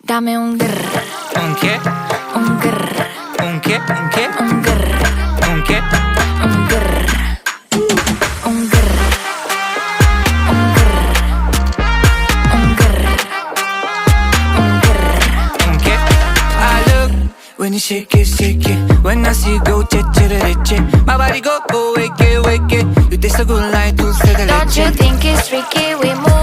Dame un grr, ¿Un qué? un grr, ¿Un qué? ¿Un qué? un grr, ¿Un qué? un grr, un grr, un grr, un grr, un grr. ¿Un qué? I look when you shake it. When I see you go, che. My body go, wake it. You taste so good like dulce de Don't you leche. think it's tricky? We move